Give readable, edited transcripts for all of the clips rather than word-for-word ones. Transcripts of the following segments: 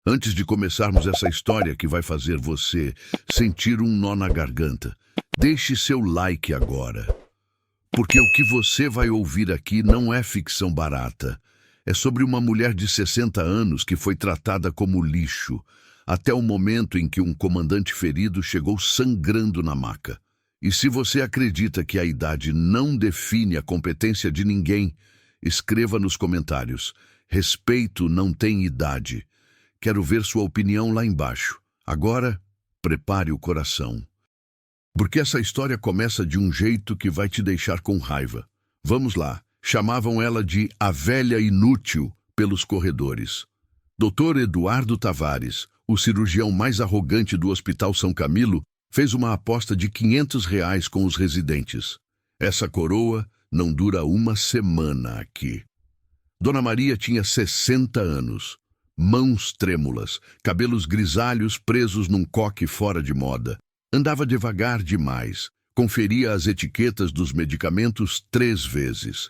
Antes de começarmos essa história que vai fazer você sentir um nó na garganta, deixe seu like agora. Porque o que você vai ouvir aqui não é ficção barata. É sobre uma mulher de 60 anos que foi tratada como lixo, até o momento em que um comandante ferido chegou sangrando na maca. E se você acredita que a idade não define a competência de ninguém, escreva nos comentários: respeito não tem idade. Quero ver sua opinião lá embaixo. Agora, prepare o coração. Porque essa história começa de um jeito que vai te deixar com raiva. Vamos lá. Chamavam ela de a velha inútil pelos corredores. Dr. Eduardo Tavares, o cirurgião mais arrogante do Hospital São Camilo, fez uma aposta de R$ 500 com os residentes. Essa coroa não dura uma semana aqui. Dona Maria tinha 60 anos. Mãos trêmulas, cabelos grisalhos presos num coque fora de moda. Andava devagar demais, conferia as etiquetas dos medicamentos 3 vezes.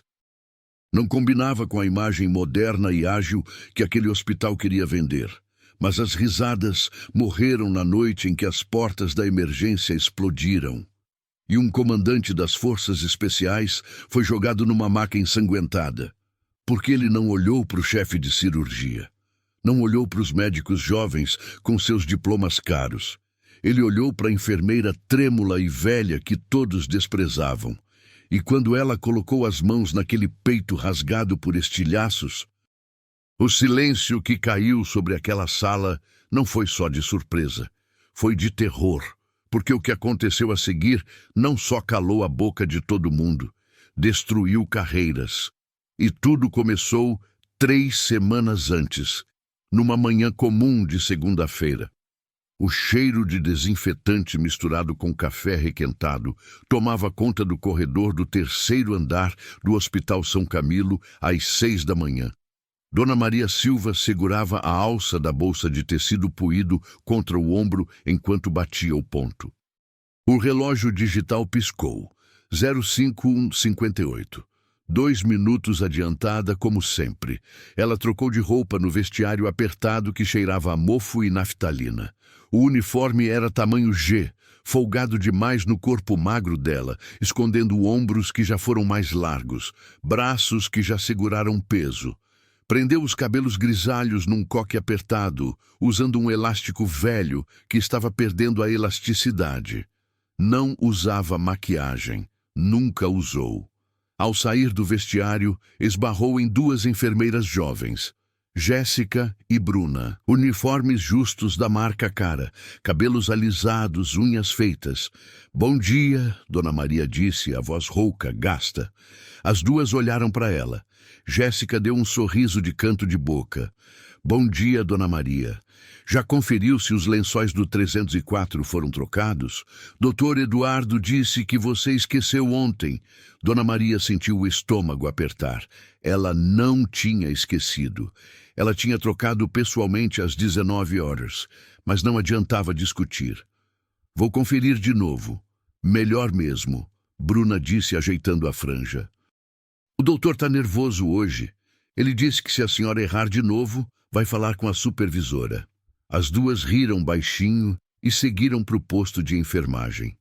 Não combinava com a imagem moderna e ágil que aquele hospital queria vender. Mas as risadas morreram na noite em que as portas da emergência explodiram. E um comandante das forças especiais foi jogado numa maca ensanguentada. Porque ele não olhou para o chefe de cirurgia. Não olhou para os médicos jovens com seus diplomas caros. Ele olhou para a enfermeira trêmula e velha que todos desprezavam. E quando ela colocou as mãos naquele peito rasgado por estilhaços, o silêncio que caiu sobre aquela sala não foi só de surpresa, foi de terror, porque o que aconteceu a seguir não só calou a boca de todo mundo, destruiu carreiras. E tudo começou 3 semanas antes, numa manhã comum de segunda-feira. O cheiro de desinfetante misturado com café requentado tomava conta do corredor do 3º andar do Hospital São Camilo às 6 da manhã. Dona Maria Silva segurava a alça da bolsa de tecido puído contra o ombro enquanto batia o ponto. O relógio digital piscou. 05:58. 2 minutos adiantada, como sempre. Ela trocou de roupa no vestiário apertado que cheirava a mofo e naftalina. O uniforme era tamanho G, folgado demais no corpo magro dela, escondendo ombros que já foram mais largos, braços que já seguraram peso. Prendeu os cabelos grisalhos num coque apertado, usando um elástico velho que estava perdendo a elasticidade. Não usava maquiagem. Nunca usou. Ao sair do vestiário, esbarrou em 2 enfermeiras jovens, Jéssica e Bruna, uniformes justos da marca cara, cabelos alisados, unhas feitas. "Bom dia", Dona Maria disse, a voz rouca, gasta. As 2 olharam para ela. Jéssica deu um sorriso de canto de boca. "Bom dia, Dona Maria. Já conferiu se os lençóis do 304 foram trocados? Dr. Eduardo disse que você esqueceu ontem." Dona Maria sentiu o estômago apertar. Ela não tinha esquecido. Ela tinha trocado pessoalmente às 19 horas, mas não adiantava discutir. "Vou conferir de novo. Melhor mesmo", Bruna disse ajeitando a franja. "O doutor está nervoso hoje. Ele disse que se a senhora errar de novo, vai falar com a supervisora." As 2 riram baixinho e seguiram para o posto de enfermagem.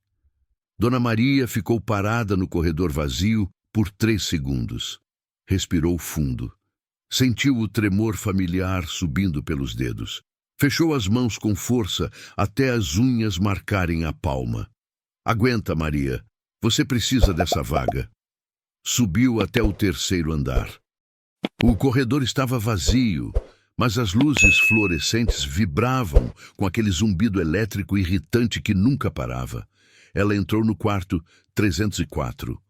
Dona Maria ficou parada no corredor vazio por 3 segundos. Respirou fundo. Sentiu o tremor familiar subindo pelos dedos. Fechou as mãos com força até as unhas marcarem a palma. "Aguenta, Maria. Você precisa dessa vaga." Subiu até o 3º andar. O corredor estava vazio, mas as luzes fluorescentes vibravam com aquele zumbido elétrico irritante que nunca parava. Ela entrou no quarto 304.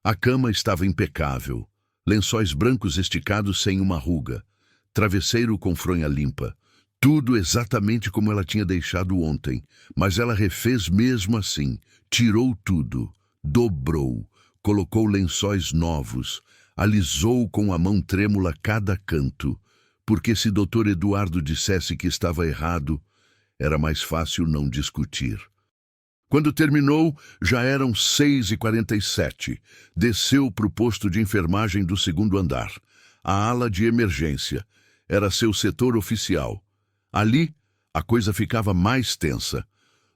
A cama estava impecável. Lençóis brancos esticados sem uma ruga. Travesseiro com fronha limpa. Tudo exatamente como ela tinha deixado ontem. Mas ela refez mesmo assim. Tirou tudo. Dobrou. Colocou lençóis novos. Alisou com a mão trêmula cada canto. Porque se Dr. Eduardo dissesse que estava errado, era mais fácil não discutir. Quando terminou, já eram 6h47. Desceu para o posto de enfermagem do 2º andar. A ala de emergência. Era seu setor oficial. Ali, a coisa ficava mais tensa.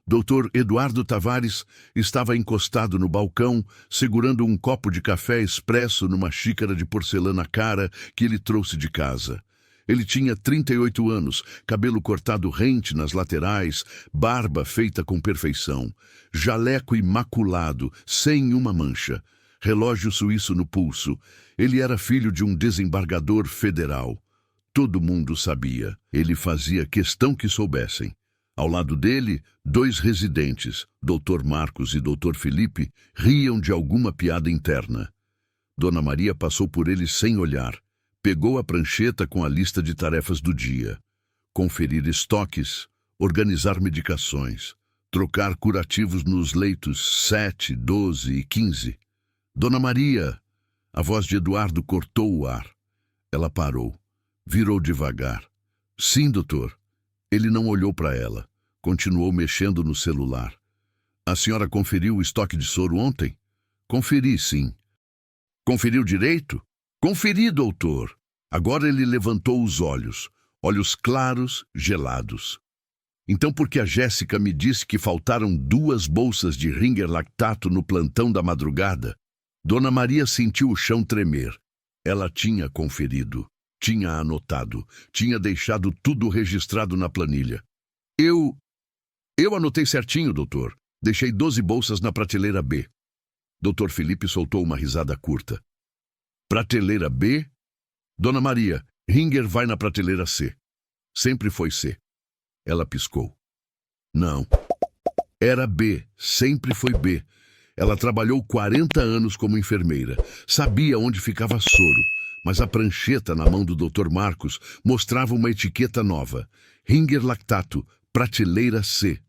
Dr. Eduardo Tavares estava encostado no balcão, segurando um copo de café expresso numa xícara de porcelana cara que ele trouxe de casa. Ele tinha 38 anos, cabelo cortado rente nas laterais, barba feita com perfeição, jaleco imaculado, sem uma mancha, relógio suíço no pulso. Ele era filho de um desembargador federal. Todo mundo sabia. Ele fazia questão que soubessem. Ao lado dele, 2 residentes, Dr. Marcos e Dr. Felipe, riam de alguma piada interna. Dona Maria passou por eles sem olhar. Pegou a prancheta com a lista de tarefas do dia. Conferir estoques, organizar medicações, trocar curativos nos leitos 7, 12 e 15. Dona Maria! A voz de Eduardo cortou o ar. Ela parou. Virou devagar. Sim, doutor. Ele não olhou para ela. Continuou mexendo no celular. A senhora conferiu o estoque de soro ontem? Conferi, sim. Conferiu direito? Conferi, doutor. Agora ele levantou os olhos claros, gelados. Então por que a Jéssica me disse que faltaram 2 bolsas de Ringer Lactato no plantão da madrugada? Dona Maria sentiu o chão tremer. Ela tinha conferido, tinha anotado, tinha deixado tudo registrado na planilha. Eu anotei certinho, doutor. Deixei 12 bolsas na prateleira B. Dr. Felipe soltou uma risada curta. Prateleira B? Dona Maria, Ringer vai na prateleira C. Sempre foi C. Ela piscou. Não. Era B. Sempre foi B. Ela trabalhou 40 anos como enfermeira. Sabia onde ficava soro. Mas a prancheta na mão do Dr. Marcos mostrava uma etiqueta nova. Ringer Lactato, prateleira C.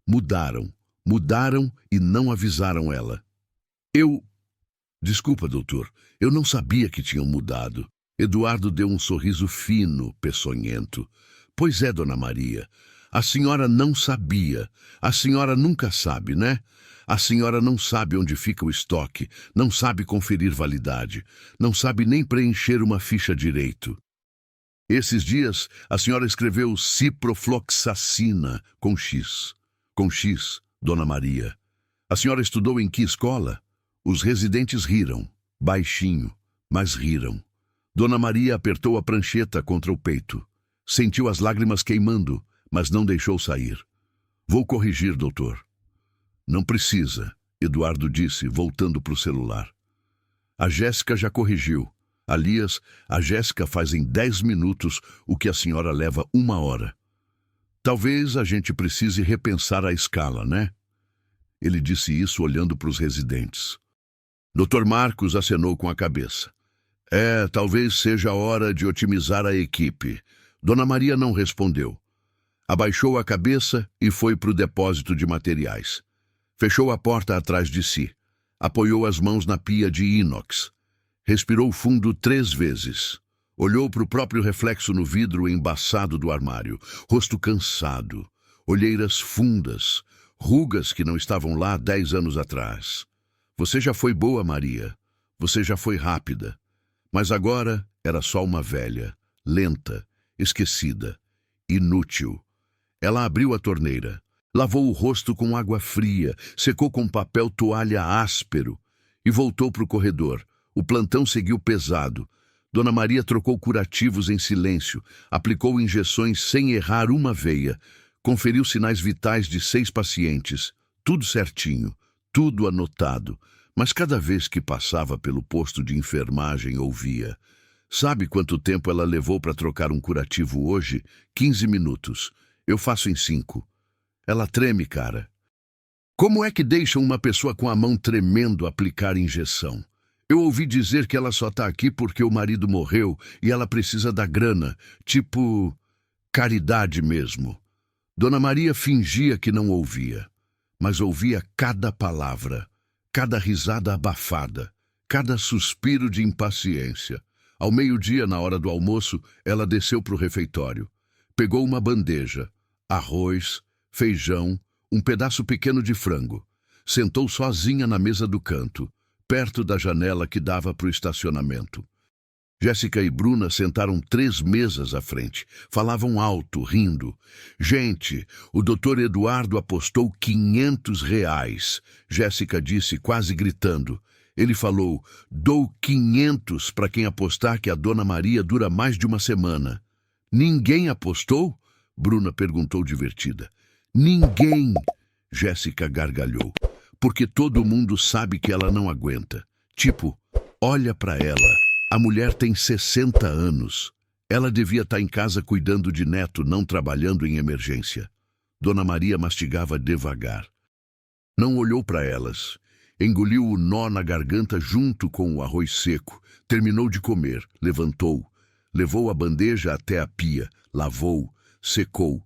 Mudaram e não avisaram ela. Desculpa, doutor, eu não sabia que tinham mudado. Eduardo deu um sorriso fino, peçonhento. Pois é, Dona Maria, a senhora não sabia. A senhora nunca sabe, né? A senhora não sabe onde fica o estoque, não sabe conferir validade, não sabe nem preencher uma ficha direito. Esses dias, a senhora escreveu ciprofloxacina com X. Com X, Dona Maria. A senhora estudou em que escola? Os residentes riram, baixinho, mas riram. Dona Maria apertou a prancheta contra o peito. Sentiu as lágrimas queimando, mas não deixou sair. Vou corrigir, doutor. Não precisa, Eduardo disse, voltando para o celular. A Jéssica já corrigiu. Aliás, a Jéssica faz em 10 minutos o que a senhora leva 1 hora. Talvez a gente precise repensar a escala, né? Ele disse isso olhando para os residentes. Dr. Marcos acenou com a cabeça. Talvez seja a hora de otimizar a equipe. Dona Maria não respondeu. Abaixou a cabeça e foi para o depósito de materiais. Fechou a porta atrás de si. Apoiou as mãos na pia de inox. Respirou fundo 3 vezes. Olhou para o próprio reflexo no vidro embaçado do armário. Rosto cansado. Olheiras fundas. Rugas que não estavam lá 10 anos atrás. Você já foi boa, Maria. Você já foi rápida. Mas agora era só uma velha, lenta, esquecida, inútil. Ela abriu a torneira, lavou o rosto com água fria, secou com papel toalha áspero e voltou para o corredor. O plantão seguiu pesado. Dona Maria trocou curativos em silêncio, aplicou injeções sem errar uma veia, conferiu sinais vitais de 6 pacientes, tudo certinho, tudo anotado. Mas cada vez que passava pelo posto de enfermagem, ouvia. Sabe quanto tempo ela levou para trocar um curativo hoje? 15 minutos. Eu faço em 5. Ela treme, cara. Como é que deixam uma pessoa com a mão tremendo aplicar injeção? Eu ouvi dizer que ela só está aqui porque o marido morreu e ela precisa da grana. Tipo, caridade mesmo. Dona Maria fingia que não ouvia, mas ouvia cada palavra. Cada risada abafada, cada suspiro de impaciência. Ao meio-dia, na hora do almoço, ela desceu para o refeitório. Pegou uma bandeja, arroz, feijão, um pedaço pequeno de frango. Sentou sozinha na mesa do canto, perto da janela que dava para o estacionamento. Jéssica e Bruna sentaram 3 mesas à frente. Falavam alto, rindo. Gente, o doutor Eduardo apostou R$ 500. Jéssica disse, quase gritando. Ele falou, dou 500 para quem apostar que a Dona Maria dura mais de uma semana. Ninguém apostou? Bruna perguntou divertida. Ninguém, Jéssica gargalhou. Porque todo mundo sabe que ela não aguenta. Tipo, olha para ela. A mulher tem 60 anos. Ela devia estar em casa cuidando de neto, não trabalhando em emergência. Dona Maria mastigava devagar. Não olhou para elas. Engoliu o nó na garganta junto com o arroz seco. Terminou de comer, levantou. Levou a bandeja até a pia, lavou, secou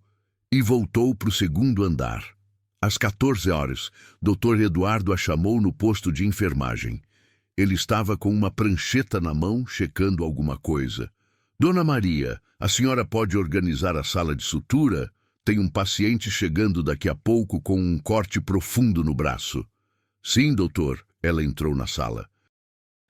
e voltou para o segundo andar. Às 14 horas, Dr. Eduardo a chamou no posto de enfermagem. Ele estava com uma prancheta na mão, checando alguma coisa. Dona Maria, a senhora pode organizar a sala de sutura? Tem um paciente chegando daqui a pouco com um corte profundo no braço. Sim, doutor. Ela entrou na sala.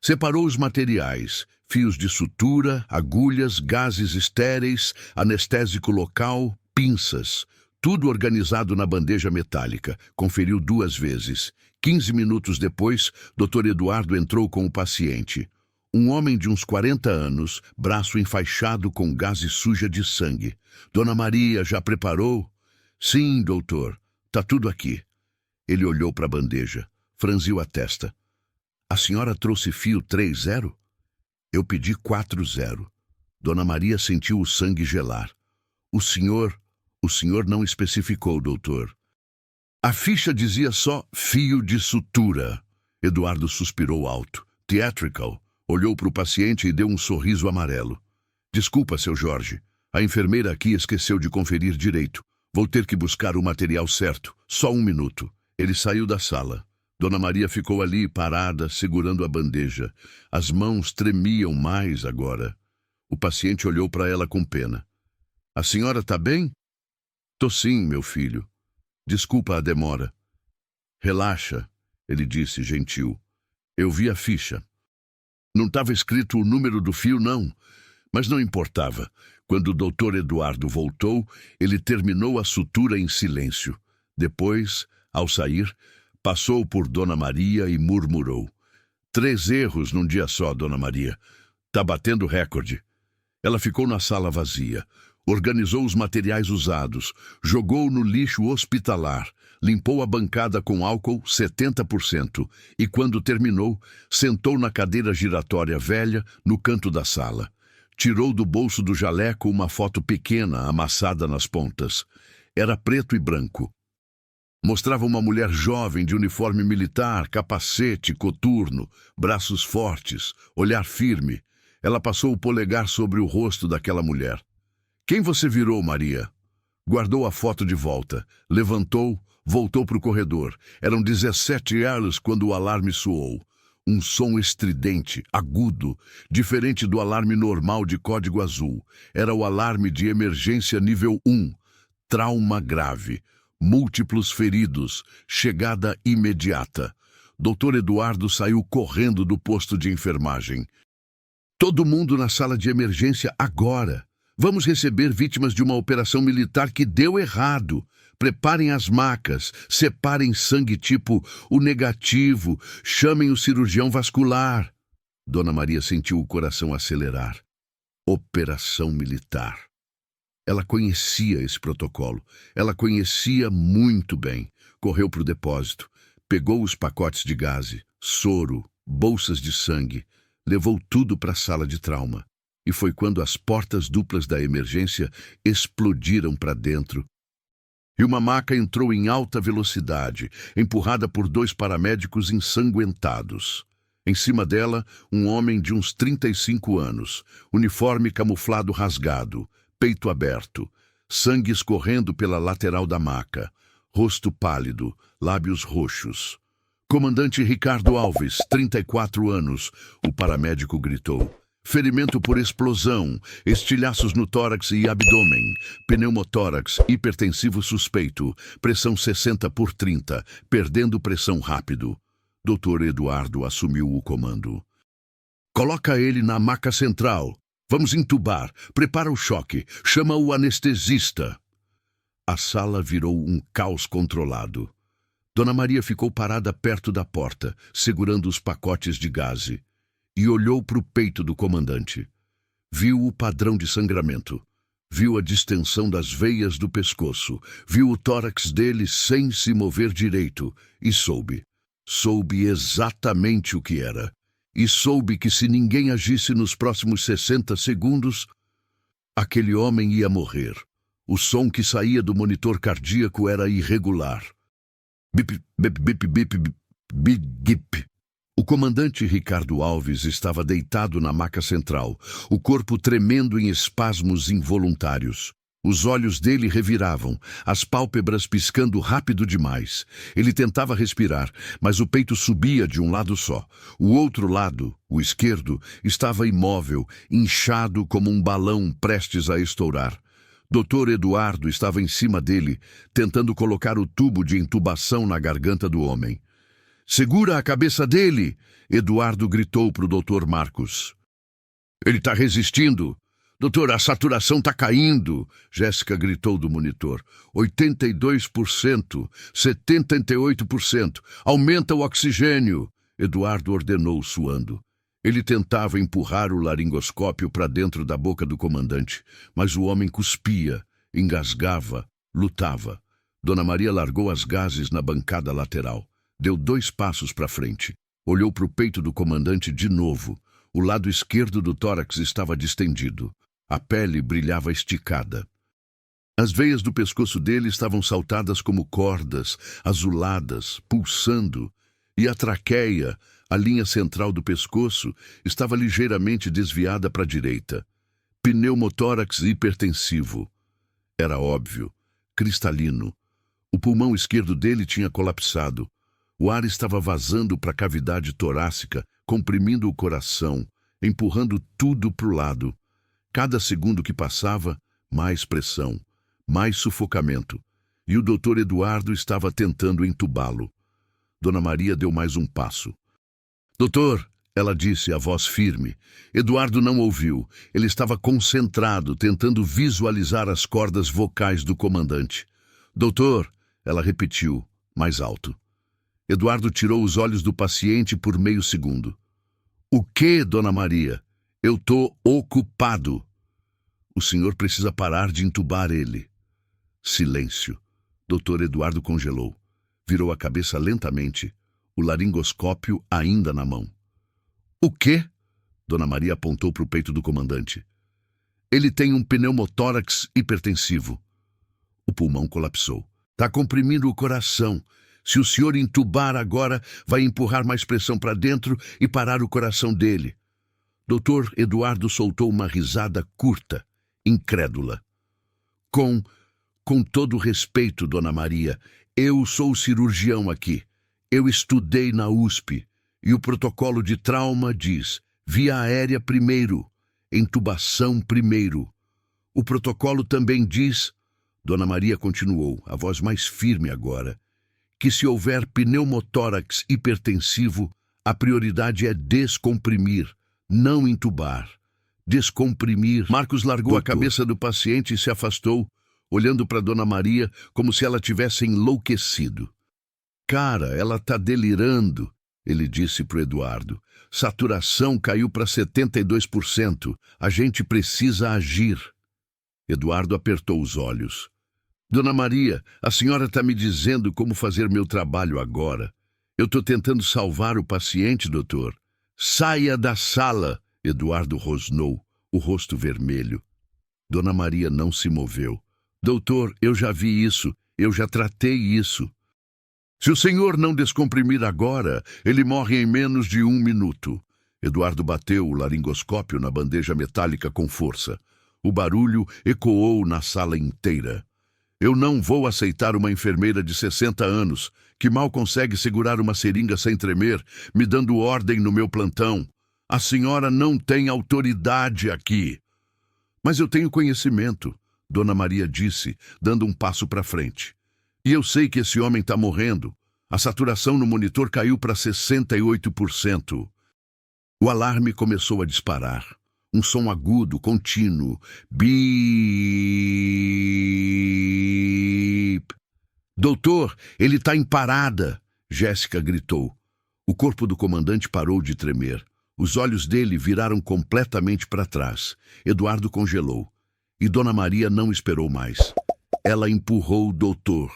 Separou os materiais, fios de sutura, agulhas, gases estéreis, anestésico local, pinças. Tudo organizado na bandeja metálica. Conferiu 2 vezes. 15 minutos depois, Dr. Eduardo entrou com o paciente. Um homem de uns 40 anos, braço enfaixado com gaze suja de sangue. Dona Maria, já preparou? Sim, doutor. Tá tudo aqui. Ele olhou para a bandeja, franziu a testa. A senhora trouxe fio 3-0? Eu pedi 4-0. Dona Maria sentiu o sangue gelar. O senhor não especificou, doutor. A ficha dizia só fio de sutura. Eduardo suspirou alto. Theatrical. Olhou para o paciente e deu um sorriso amarelo. Desculpa, seu Jorge. A enfermeira aqui esqueceu de conferir direito. Vou ter que buscar o material certo. Só 1 minuto. Ele saiu da sala. Dona Maria ficou ali parada, segurando a bandeja. As mãos tremiam mais agora. O paciente olhou para ela com pena. A senhora está bem? Tô sim, meu filho. Desculpa a demora. Relaxa, ele disse, gentil. Eu vi a ficha. Não estava escrito o número do fio, não. Mas não importava. Quando o doutor Eduardo voltou, ele terminou a sutura em silêncio. Depois, ao sair, passou por Dona Maria e murmurou. 3 erros num dia só, Dona Maria. Tá batendo recorde. Ela ficou na sala vazia. Organizou os materiais usados, jogou no lixo hospitalar, limpou a bancada com álcool 70% e, quando terminou, sentou na cadeira giratória velha no canto da sala. Tirou do bolso do jaleco uma foto pequena amassada nas pontas. Era preto e branco. Mostrava uma mulher jovem de uniforme militar, capacete, coturno, braços fortes, olhar firme. Ela passou o polegar sobre o rosto daquela mulher. Quem você virou, Maria? Guardou a foto de volta, levantou, voltou para o corredor. Eram 17 horas quando o alarme soou. Um som estridente, agudo, diferente do alarme normal de código azul. Era o alarme de emergência nível 1. Trauma grave. Múltiplos feridos. Chegada imediata. Dr. Eduardo saiu correndo do posto de enfermagem. Todo mundo na sala de emergência agora. Vamos receber vítimas de uma operação militar que deu errado. Preparem as macas, separem sangue tipo o negativo, chamem o cirurgião vascular. Dona Maria sentiu o coração acelerar. Operação militar. Ela conhecia esse protocolo. Ela conhecia muito bem. Correu para o depósito. Pegou os pacotes de gaze, soro, bolsas de sangue. Levou tudo para a sala de trauma. E foi quando as portas duplas da emergência explodiram para dentro. E uma maca entrou em alta velocidade, empurrada por 2 paramédicos ensanguentados. Em cima dela, um homem de uns 35 anos, uniforme camuflado rasgado, peito aberto, sangue escorrendo pela lateral da maca, rosto pálido, lábios roxos. Comandante Ricardo Alves, 34 anos, o paramédico gritou. Ferimento por explosão, estilhaços no tórax e abdômen, pneumotórax, hipertensivo suspeito, pressão 60/30, perdendo pressão rápido. Dr. Eduardo assumiu o comando. Coloca ele na maca central. Vamos entubar. Prepara o choque. Chama o anestesista. A sala virou um caos controlado. Dona Maria ficou parada perto da porta, segurando os pacotes de gaze, e olhou para o peito do comandante. Viu o padrão de sangramento. Viu a distensão das veias do pescoço. Viu o tórax dele sem se mover direito. E soube. Soube exatamente o que era. E soube que se ninguém agisse nos próximos 60 segundos, aquele homem ia morrer. O som que saía do monitor cardíaco era irregular. Bip, bip, bip, bip, bip, bip, bip. O comandante Ricardo Alves estava deitado na maca central, o corpo tremendo em espasmos involuntários. Os olhos dele reviravam, as pálpebras piscando rápido demais. Ele tentava respirar, mas o peito subia de um lado só. O outro lado, o esquerdo, estava imóvel, inchado como um balão prestes a estourar. Dr. Eduardo estava em cima dele, tentando colocar o tubo de intubação na garganta do homem. "Segura a cabeça dele!" Eduardo gritou para o Dr. Marcos. "Ele está resistindo!" "Doutor, a saturação está caindo!" Jéssica gritou do monitor. 82%, 78%. "Aumenta o oxigênio!" Eduardo ordenou, suando. Ele tentava empurrar o laringoscópio para dentro da boca do comandante, mas o homem cuspia, engasgava, lutava. Dona Maria largou as gases na bancada lateral. Deu 2 passos para frente. Olhou para o peito do comandante de novo. O lado esquerdo do tórax estava distendido. A pele brilhava esticada. As veias do pescoço dele estavam saltadas como cordas, azuladas, pulsando, e a traqueia, a linha central do pescoço, estava ligeiramente desviada para a direita. Pneumotórax hipertensivo. Era óbvio, cristalino. O pulmão esquerdo dele tinha colapsado. O ar estava vazando para a cavidade torácica, comprimindo o coração, empurrando tudo para o lado. Cada segundo que passava, mais pressão, mais sufocamento. E o Dr. Eduardo estava tentando entubá-lo. Dona Maria deu mais um passo. "Doutor", ela disse, a voz firme. Eduardo não ouviu. Ele estava concentrado, tentando visualizar as cordas vocais do comandante. "Doutor", ela repetiu, mais alto. Eduardo tirou os olhos do paciente por meio segundo. "O quê, Dona Maria? Eu tô ocupado." "O senhor precisa parar de entubar ele." Silêncio. Dr. Eduardo congelou. Virou a cabeça lentamente, o laringoscópio ainda na mão. "O quê?" Dona Maria apontou para o peito do comandante. "Ele tem um pneumotórax hipertensivo." O pulmão colapsou. "Tá comprimindo o coração. Se o senhor entubar agora, vai empurrar mais pressão para dentro e parar o coração dele." Dr. Eduardo soltou uma risada curta, incrédula. Com todo respeito, Dona Maria, eu sou cirurgião aqui. Eu estudei na USP e o protocolo de trauma diz via aérea primeiro, intubação primeiro. O protocolo também diz, Dona Maria continuou, a voz mais firme agora, que se houver pneumotórax hipertensivo, a prioridade é descomprimir, não entubar. Descomprimir. Marcos largou a cabeça do paciente e se afastou, olhando para Dona Maria como se ela tivesse enlouquecido. "Cara, ela tá delirando", ele disse para o Eduardo. "Saturação caiu para 72%. A gente precisa agir." Eduardo apertou os olhos. "Dona Maria, a senhora está me dizendo como fazer meu trabalho agora. Eu estou tentando salvar o paciente, doutor." "Saia da sala!" Eduardo rosnou, o rosto vermelho. Dona Maria não se moveu. "Doutor, eu já vi isso. Eu já tratei isso." "Se o senhor não descomprimir agora, ele morre em menos de 1 minuto." Eduardo bateu o laringoscópio na bandeja metálica com força. O barulho ecoou na sala inteira. "Eu não vou aceitar uma enfermeira de 60 anos, que mal consegue segurar uma seringa sem tremer, me dando ordem no meu plantão. A senhora não tem autoridade aqui." "Mas eu tenho conhecimento", Dona Maria disse, dando um passo para frente. "E eu sei que esse homem está morrendo. A saturação no monitor caiu para 68%. O alarme começou a disparar. Um som agudo, contínuo. Bip! Doutor, ele está em parada! Jéssica gritou. O corpo do comandante parou de tremer. Os olhos dele viraram completamente para trás. Eduardo congelou. E Dona Maria não esperou mais. Ela empurrou o doutor.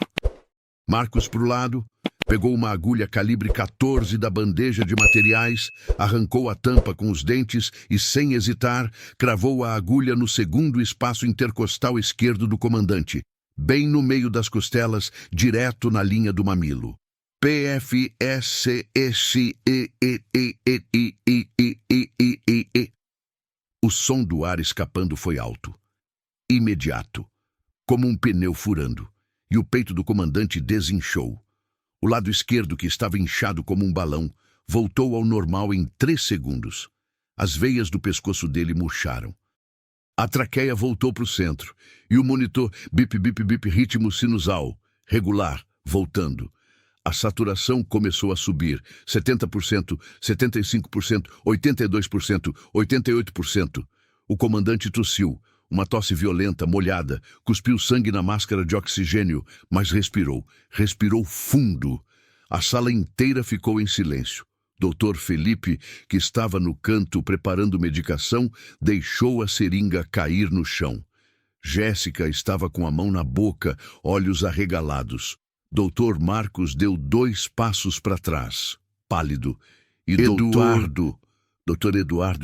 Marcos para o lado, pegou uma agulha calibre 14 da bandeja de materiais, arrancou a tampa com os dentes e, sem hesitar, cravou a agulha no segundo espaço intercostal esquerdo do comandante, bem no meio das costelas, direto na linha do mamilo. PFSSEEEEEEEEEEEE. O som do ar escapando foi alto. Imediato. Como um pneu furando. E o peito do comandante desinchou. O lado esquerdo, que estava inchado como um balão, voltou ao normal em 3 segundos. As veias do pescoço dele murcharam. A traqueia voltou para o centro. E o monitor, bip, bip, bip, ritmo sinusal, regular, voltando. A saturação começou a subir. 70%, 75%, 82%, 88%. O comandante tossiu. Uma tosse violenta, molhada, cuspiu sangue na máscara de oxigênio, mas respirou. Respirou fundo. A sala inteira ficou em silêncio. Dr. Felipe, que estava no canto preparando medicação, deixou a seringa cair no chão. Jéssica estava com a mão na boca, olhos arregalados. Dr. Marcos deu 2 passos para trás, pálido. E Eduardo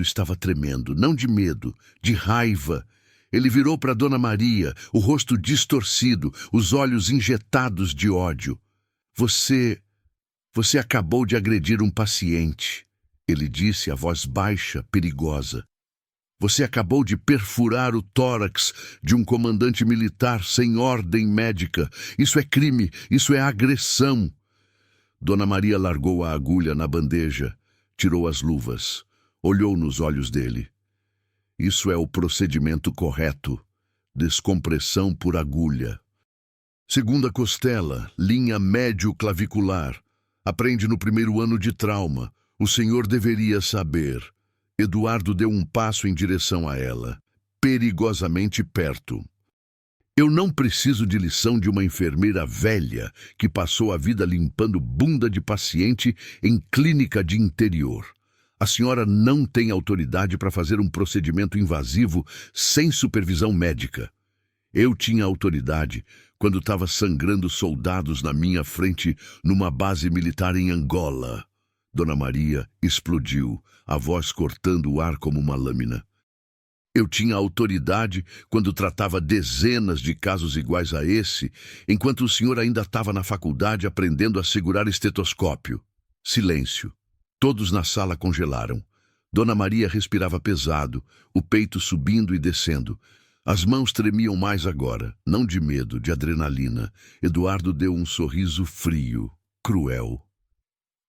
estava tremendo, não de medo, de raiva. Ele virou para Dona Maria, o rosto distorcido, os olhos injetados de ódio. Você acabou de agredir um paciente, ele disse a voz baixa, perigosa. Você acabou de perfurar o tórax de um comandante militar sem ordem médica. Isso é crime, isso é agressão. Dona Maria largou a agulha na bandeja, tirou as luvas, olhou nos olhos dele. Isso é o procedimento correto. Descompressão por agulha. Segunda costela, linha médio-clavicular. Aprende no 1º ano de trauma. O senhor deveria saber. Eduardo deu um passo em direção a ela, perigosamente perto. Eu não preciso de lição de uma enfermeira velha que passou a vida limpando bunda de paciente em clínica de interior. A senhora não tem autoridade para fazer um procedimento invasivo sem supervisão médica. Eu tinha autoridade quando estava sangrando soldados na minha frente numa base militar em Angola. Dona Maria explodiu, a voz cortando o ar como uma lâmina. Eu tinha autoridade quando tratava dezenas de casos iguais a esse, enquanto o senhor ainda estava na faculdade aprendendo a segurar estetoscópio. Silêncio. Todos na sala congelaram. Dona Maria respirava pesado, o peito subindo e descendo. As mãos tremiam mais agora, não de medo, de adrenalina. Eduardo deu um sorriso frio, cruel.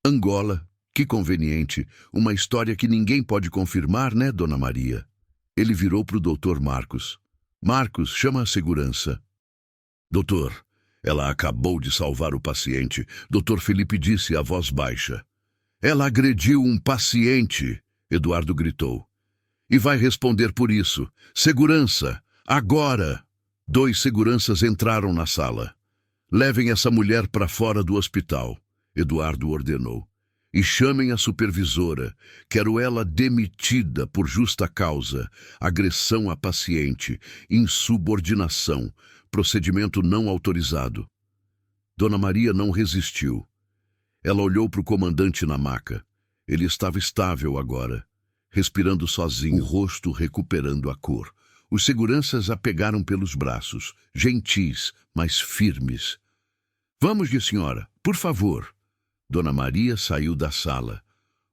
Angola, que conveniente. Uma história que ninguém pode confirmar, né, Dona Maria? Ele virou para o Dr. Marcos. Marcos, chama a segurança. Doutor, ela acabou de salvar o paciente. Dr. Felipe disse a voz baixa. Ela agrediu um paciente, Eduardo gritou. E vai responder por isso. Segurança, agora! 2 seguranças entraram na sala. Levem essa mulher para fora do hospital, Eduardo ordenou. E chamem a supervisora. Quero ela demitida por justa causa. Agressão a paciente, insubordinação, procedimento não autorizado. Dona Maria não resistiu. Ela olhou para o comandante na maca. Ele estava estável agora, respirando sozinho, o rosto recuperando a cor. Os seguranças a pegaram pelos braços, gentis, mas firmes. Vamos, minha senhora, por favor. Dona Maria saiu da sala.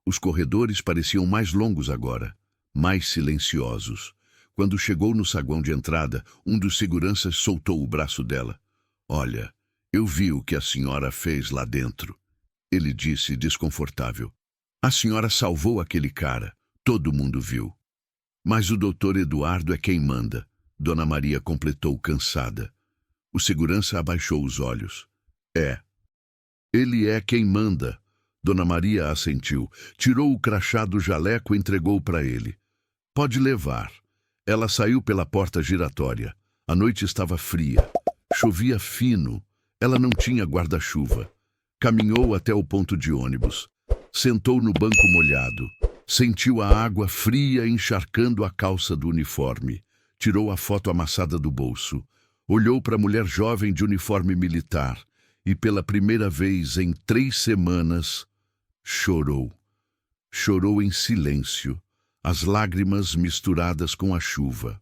Os corredores pareciam mais longos agora, mais silenciosos. Quando chegou no saguão de entrada, um dos seguranças soltou o braço dela. Olha, eu vi o que a senhora fez lá dentro. Ele disse, desconfortável. A senhora salvou aquele cara. Todo mundo viu. Mas o doutor Eduardo é quem manda. Dona Maria completou cansada. O segurança abaixou os olhos. É. Ele é quem manda. Dona Maria assentiu, tirou o crachá do jaleco e entregou para ele. Pode levar. Ela saiu pela porta giratória. A noite estava fria. Chovia fino. Ela não tinha guarda-chuva. Caminhou até o ponto de ônibus. Sentou no banco molhado. Sentiu a água fria encharcando a calça do uniforme. Tirou a foto amassada do bolso. Olhou para a mulher jovem de uniforme militar e, pela primeira vez em 3 semanas, chorou. Chorou em silêncio, as lágrimas misturadas com a chuva.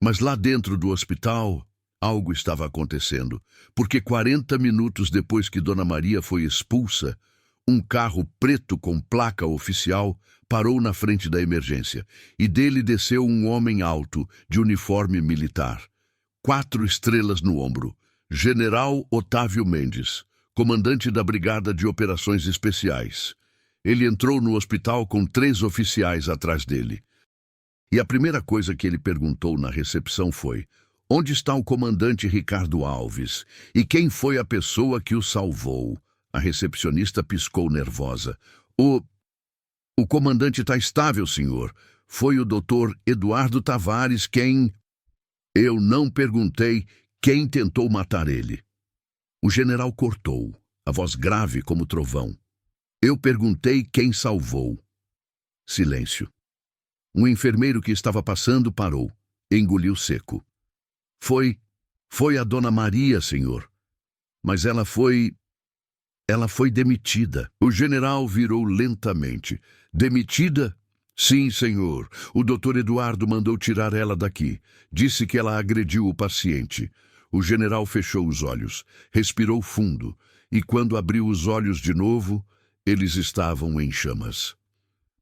Mas lá dentro do hospital, algo estava acontecendo, porque 40 minutos depois que Dona Maria foi expulsa, um carro preto com placa oficial parou na frente da emergência e dele desceu um homem alto, de uniforme militar. 4 estrelas no ombro. General Otávio Mendes, comandante da Brigada de Operações Especiais. Ele entrou no hospital com 3 oficiais atrás dele. E a primeira coisa que ele perguntou na recepção foi: onde está o comandante Ricardo Alves? E quem foi a pessoa que o salvou? A recepcionista piscou nervosa. O comandante está estável, senhor. Foi o doutor Eduardo Tavares quem... Eu não perguntei quem tentou matar ele. O general cortou, a voz grave como trovão. Eu perguntei quem salvou. Silêncio. Um enfermeiro que estava passando parou, engoliu seco. Foi a Dona Maria, senhor. Mas ela foi demitida. O general virou lentamente. Demitida? Sim, senhor. O doutor Eduardo mandou tirar ela daqui. Disse que ela agrediu o paciente. O general fechou os olhos, respirou fundo, e quando abriu os olhos de novo, eles estavam em chamas.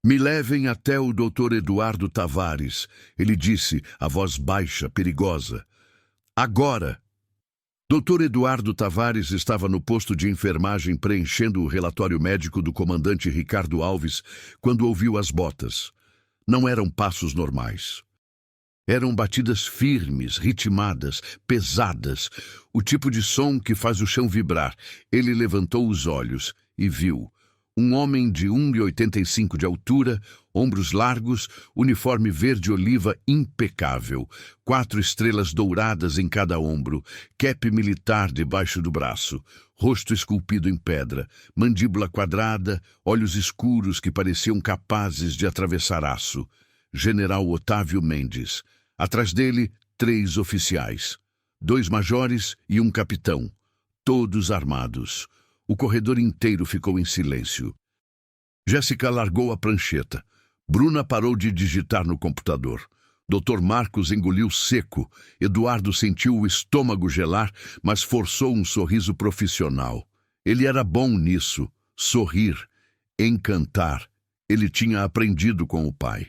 Me levem até o doutor Eduardo Tavares, ele disse, a voz baixa, perigosa. Agora! Dr. Eduardo Tavares estava no posto de enfermagem preenchendo o relatório médico do comandante Ricardo Alves quando ouviu as botas. Não eram passos normais. Eram batidas firmes, ritmadas, pesadas, o tipo de som que faz o chão vibrar. Ele levantou os olhos e viu um homem de 1,85 de altura, ombros largos, uniforme verde-oliva impecável, 4 estrelas douradas em cada ombro, cap militar debaixo do braço, rosto esculpido em pedra, mandíbula quadrada, olhos escuros que pareciam capazes de atravessar aço. General Otávio Mendes. Atrás dele, 3 oficiais, 2 majores e um capitão, todos armados. O corredor inteiro ficou em silêncio. Jéssica largou a prancheta. Bruna parou de digitar no computador. Dr. Marcos engoliu seco. Eduardo sentiu o estômago gelar, mas forçou um sorriso profissional. Ele era bom nisso, sorrir, encantar. Ele tinha aprendido com o pai.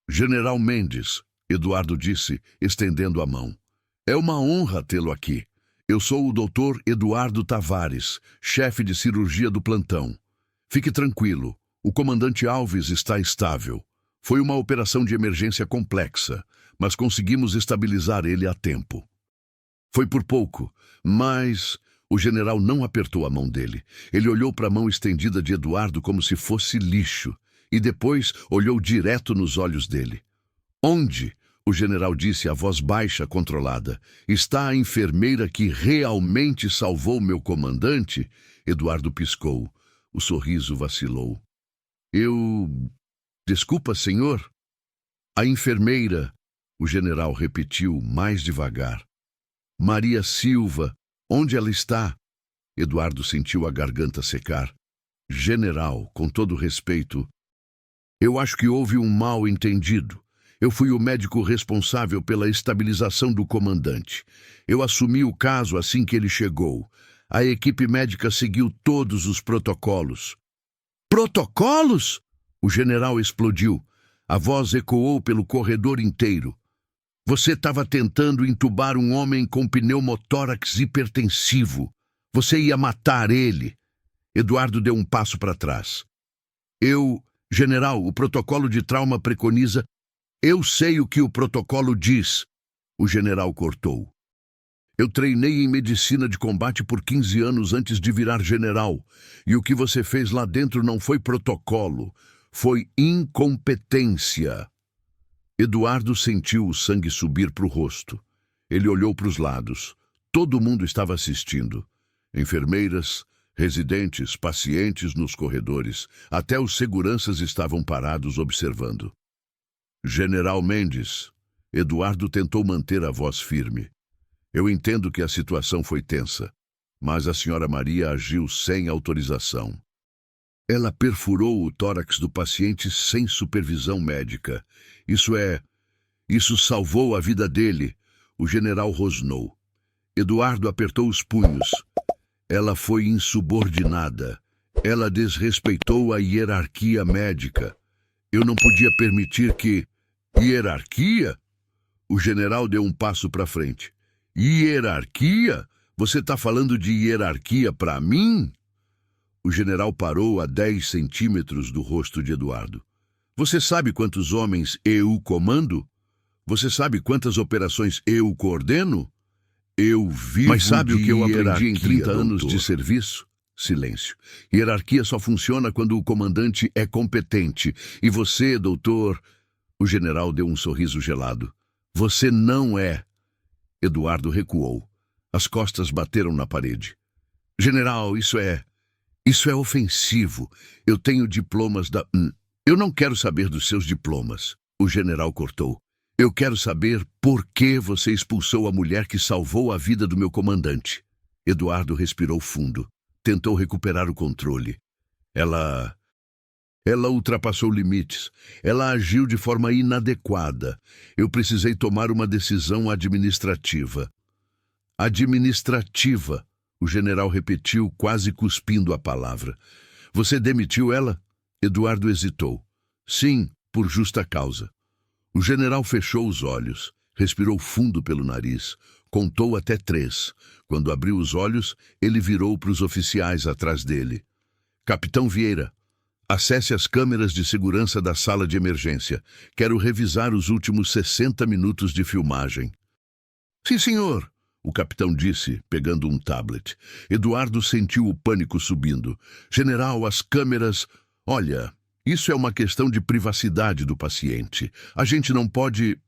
General Mendes, Eduardo disse, estendendo a mão. É uma honra tê-lo aqui. Eu sou o Dr. Eduardo Tavares, chefe de cirurgia do plantão. Fique tranquilo, o comandante Alves está estável. Foi uma operação de emergência complexa, mas conseguimos estabilizar ele a tempo. Foi por pouco, mas o general não apertou a mão dele. Ele olhou para a mão estendida de Eduardo como se fosse lixo, e depois olhou direto nos olhos dele. Onde? O general disse, a voz baixa, controlada. Está a enfermeira que realmente salvou meu comandante? Eduardo piscou. O sorriso vacilou. Desculpa, senhor? A enfermeira, o general repetiu mais devagar. Maria Silva, onde ela está? Eduardo sentiu a garganta secar. General, com todo respeito, eu acho que houve um mal-entendido. Eu fui o médico responsável pela estabilização do comandante. Eu assumi o caso assim que ele chegou. A equipe médica seguiu todos os protocolos. Protocolos? O general explodiu. A voz ecoou pelo corredor inteiro. Você estava tentando entubar um homem com pneumotórax hipertensivo. Você ia matar ele. Eduardo deu um passo para trás. General, o protocolo de trauma preconiza... Eu sei o que o protocolo diz. O general cortou. Eu treinei em medicina de combate por 15 anos antes de virar general. E o que você fez lá dentro não foi protocolo, foi incompetência. Eduardo sentiu o sangue subir para o rosto. Ele olhou para os lados. Todo mundo estava assistindo. Enfermeiras, residentes, pacientes nos corredores. Até os seguranças estavam parados observando. General Mendes, Eduardo tentou manter a voz firme. Eu entendo que a situação foi tensa, mas a senhora Maria agiu sem autorização. Ela perfurou o tórax do paciente sem supervisão médica. Isso salvou a vida dele. O general rosnou. Eduardo apertou os punhos. Ela foi insubordinada. Ela desrespeitou a hierarquia médica. Eu não podia permitir que... Hierarquia? O general deu um passo para frente. Hierarquia? Você está falando de hierarquia para mim? O general parou a 10 centímetros do rosto de Eduardo. Você sabe quantos homens eu comando? Você sabe quantas operações eu coordeno? Eu vivo. Mas sabe o que eu aprendi em 30 anos de serviço? Silêncio. Hierarquia só funciona quando o comandante é competente. E você, doutor... O general deu um sorriso gelado. Você não é. Eduardo recuou. As costas bateram na parede. General, isso é ofensivo. Eu tenho diplomas da... Eu não quero saber dos seus diplomas. O general cortou. Eu quero saber por que você expulsou a mulher que salvou a vida do meu comandante. Eduardo respirou fundo. Tentou recuperar o controle. Ela ultrapassou limites. Ela agiu de forma inadequada. Eu precisei tomar uma decisão administrativa. Administrativa, o general repetiu, quase cuspindo a palavra. Você demitiu ela? Eduardo hesitou. Sim, por justa causa. O general fechou os olhos, respirou fundo pelo nariz, contou até 3. Quando abriu os olhos, ele virou para os oficiais atrás dele. Capitão Vieira, acesse as câmeras de segurança da sala de emergência. Quero revisar os últimos 60 minutos de filmagem. Sim, senhor, o capitão disse, pegando um tablet. Eduardo sentiu o pânico subindo. General, as câmeras... Olha, isso é uma questão de privacidade do paciente. A gente não pode...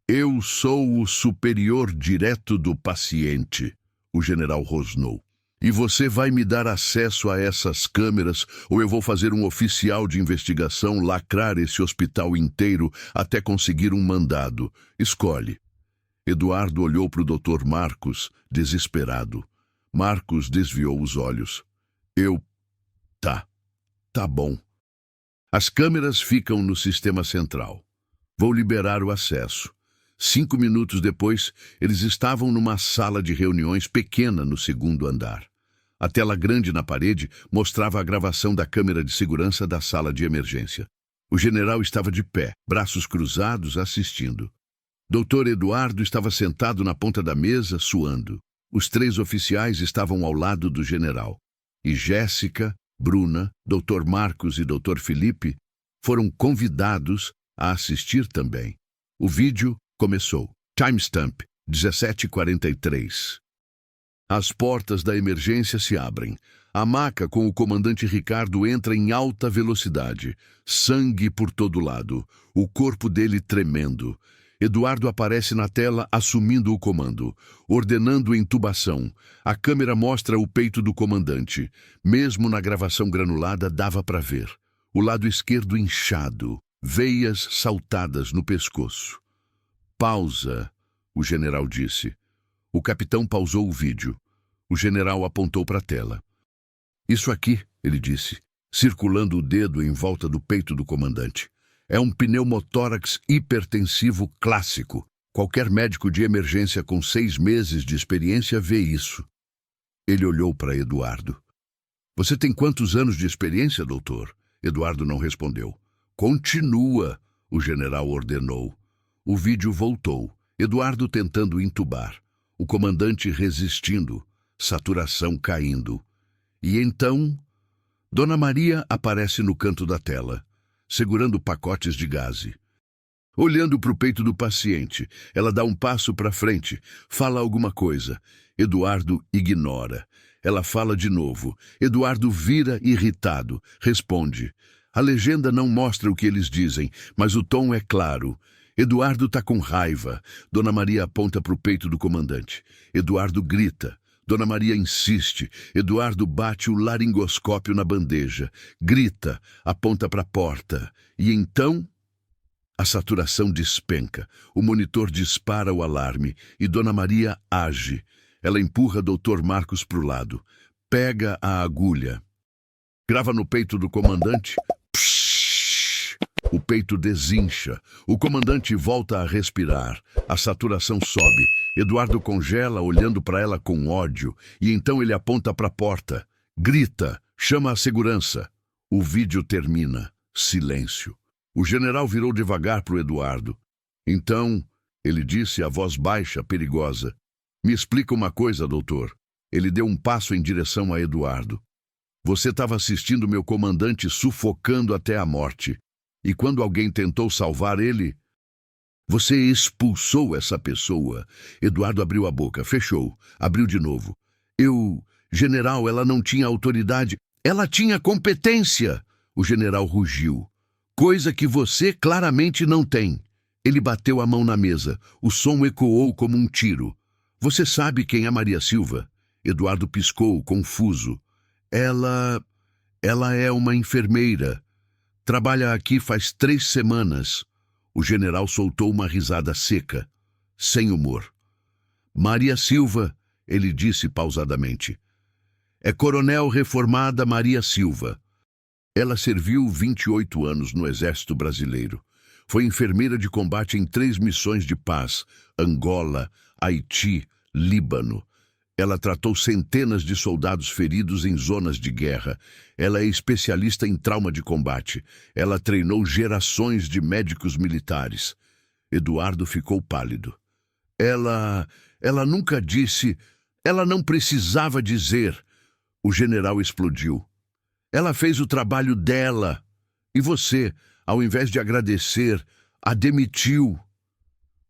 Eu sou o superior direto do paciente, o general rosnou. E você vai me dar acesso a essas câmeras ou eu vou fazer um oficial de investigação lacrar esse hospital inteiro até conseguir um mandado. Escolhe. Eduardo olhou para o Dr. Marcos, desesperado. Marcos desviou os olhos. Tá bom. As câmeras ficam no sistema central. Vou liberar o acesso. 5 minutos depois, eles estavam numa sala de reuniões pequena no 2º andar. A tela grande na parede mostrava a gravação da câmera de segurança da sala de emergência. O general estava de pé, braços cruzados, assistindo. Dr. Eduardo estava sentado na ponta da mesa, suando. Os 3 oficiais estavam ao lado do general. E Jéssica, Bruna, Dr. Marcos e Dr. Felipe foram convidados a assistir também. O vídeo começou. Timestamp 17h43. As portas da emergência se abrem. A maca com o comandante Ricardo entra em alta velocidade. Sangue por todo lado. O corpo dele tremendo. Eduardo aparece na tela assumindo o comando, ordenando intubação. A câmera mostra o peito do comandante. Mesmo na gravação granulada dava para ver. O lado esquerdo inchado, veias saltadas no pescoço. Pausa, o general disse. O capitão pausou o vídeo. O general apontou para a tela. Isso aqui, ele disse, circulando o dedo em volta do peito do comandante. É um pneumotórax hipertensivo clássico. Qualquer médico de emergência com 6 meses de experiência vê isso. Ele olhou para Eduardo. Você tem quantos anos de experiência, doutor? Eduardo não respondeu. Continua, o general ordenou. O vídeo voltou. Eduardo tentando intubar. O comandante resistindo. Saturação caindo. E então, Dona Maria aparece no canto da tela, segurando pacotes de gaze. olhando para o peito do paciente. Ela dá um passo para frente, fala alguma coisa. Eduardo ignora. Ela fala de novo. Eduardo vira irritado, responde. A legenda não mostra o que eles dizem, mas o tom é claro. Eduardo está com raiva. Dona Maria aponta para o peito do comandante. Eduardo grita. Dona Maria insiste. Eduardo bate o laringoscópio na bandeja. Grita, aponta para a porta. E então, a saturação despenca. O monitor dispara o alarme e Dona Maria age. Ela empurra Dr. Marcos para o lado. Pega a agulha. Grava no peito do comandante. O peito desincha. O comandante volta a respirar. A saturação sobe. Eduardo congela, olhando para ela com ódio. E então ele aponta para a porta. Grita. Chama a segurança. O vídeo termina. Silêncio. O general virou devagar para o Eduardo. Então, ele disse a voz baixa, perigosa. Me explica uma coisa, doutor. Ele deu um passo em direção a Eduardo. Você estava assistindo meu comandante sufocando até a morte. E quando alguém tentou salvar ele, você expulsou essa pessoa. Eduardo abriu a boca, fechou, abriu de novo. General, ela não tinha autoridade. Ela tinha competência. O general rugiu. Coisa que você claramente não tem. Ele bateu a mão na mesa. O som ecoou como um tiro. Você sabe quem é Maria Silva? Eduardo piscou, confuso. Ela é uma enfermeira. Trabalha aqui faz 3 semanas. O general soltou uma risada seca, sem humor. Maria Silva, ele disse pausadamente. É coronel reformada Maria Silva. Ela serviu 28 anos no Exército Brasileiro. Foi enfermeira de combate em 3 missões de paz, Angola, Haiti, Líbano. Ela tratou centenas de soldados feridos em zonas de guerra. Ela é especialista em trauma de combate. Ela treinou gerações de médicos militares. Eduardo ficou pálido. Ela nunca disse... Ela não precisava dizer. O general explodiu. Ela fez o trabalho dela. E você, ao invés de agradecer, a demitiu.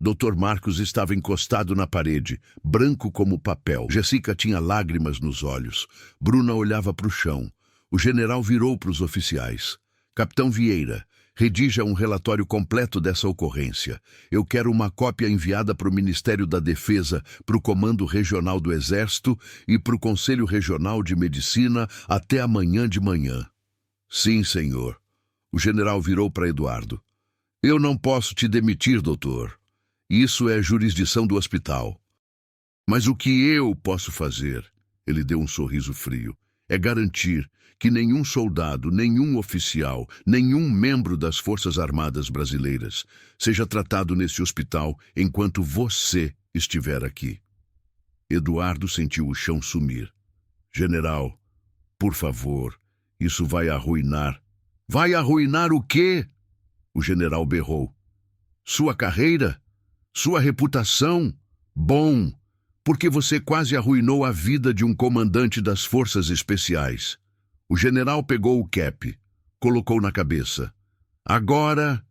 Dr. Marcos estava encostado na parede, branco como papel. Jessica tinha lágrimas nos olhos. Bruna olhava para o chão. O general virou para os oficiais. Capitão Vieira, redija um relatório completo dessa ocorrência. Eu quero uma cópia enviada para o Ministério da Defesa, para o Comando Regional do Exército e para o Conselho Regional de Medicina até amanhã de manhã. Sim, senhor. O general virou para Eduardo. Eu não posso te demitir, doutor. Isso é jurisdição do hospital. Mas o que eu posso fazer, ele deu um sorriso frio, é garantir que nenhum soldado, nenhum oficial, nenhum membro das Forças Armadas Brasileiras seja tratado nesse hospital enquanto você estiver aqui. Eduardo sentiu o chão sumir. General, por favor, isso vai arruinar. Vai arruinar o quê? O general berrou. Sua carreira? Sua reputação? Bom, porque você quase arruinou a vida de um comandante das Forças Especiais. O general pegou o cap, colocou na cabeça. Agora,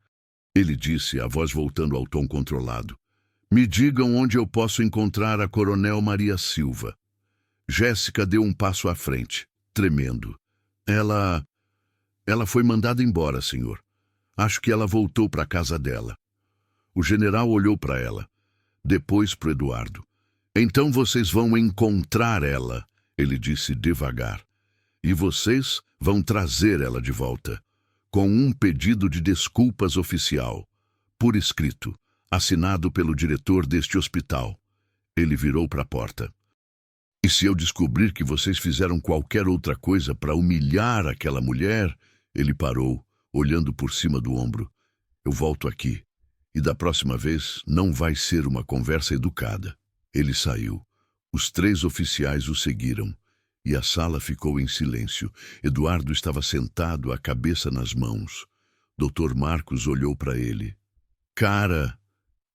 ele disse, a voz voltando ao tom controlado, me digam onde eu posso encontrar a coronel Maria Silva. Jéssica deu um passo à frente, tremendo. Ela foi mandada embora, senhor. Acho que ela voltou para a casa dela. O general olhou para ela, depois para Eduardo. Então vocês vão encontrar ela, ele disse devagar. E vocês vão trazer ela de volta, com um pedido de desculpas oficial, por escrito, assinado pelo diretor deste hospital. Ele virou para a porta. E se eu descobrir que vocês fizeram qualquer outra coisa para humilhar aquela mulher, ele parou, olhando por cima do ombro. Eu volto aqui. E da próxima vez não vai ser uma conversa educada. Ele saiu. Os 3 oficiais o seguiram. E a sala ficou em silêncio. Eduardo estava sentado, a cabeça nas mãos. Dr. Marcos olhou para ele. Cara,